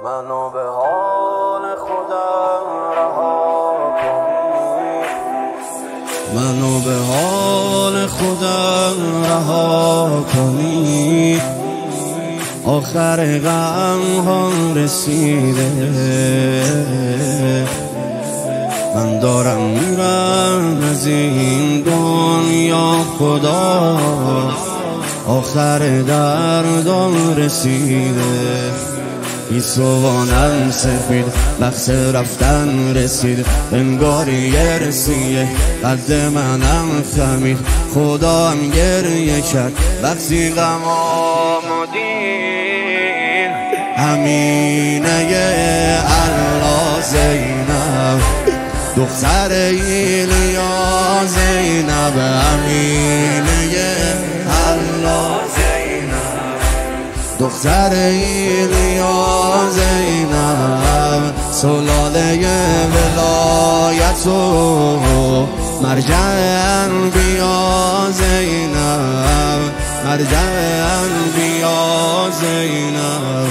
منو به حال خودم رها کنی، منو به حال خودم رها کنی. آخر غم ها رسیده، من دارم میرم از این دنیا خدا. آخر دردم رسیده، بی صبحانم سفید، وقت رفتن رسید. انگار یه رسیه قد منم خمید، خدا هم گریه کرد وقتی غمامو دید. همینه الله زینب، دختر ایلیا زینب. همینه الله زینب، دختر ایلیا زینب. سلاله ولایت و مرجع انبیا زینب، مرجع انبیا زینب،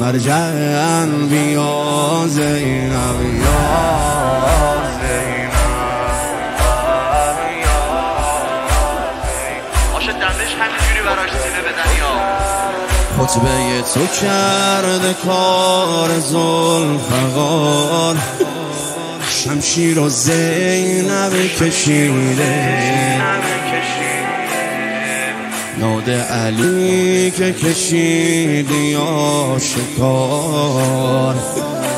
مرجع انبیا زینب. یا زینب، باشه دمش همینجوری براش سینه بدن. یا خطبه تو کرده کار ذوالفقار، شمشیر و زینب کشیده. ناد علی که کشیدی آشکار،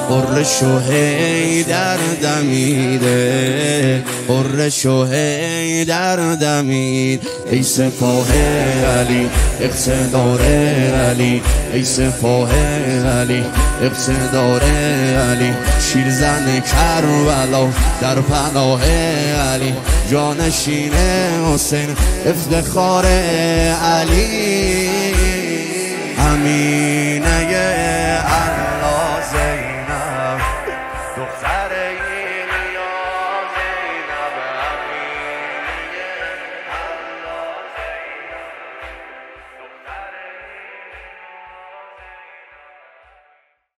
قرش و حیدر دمیده، قرش و حیدر دمید. ای سپاه علی اقتدار علی، ای سپاه علی اقتدار علی. شیرزن کربلا در پناه علی، جانشین حسین افتخار علی. امینه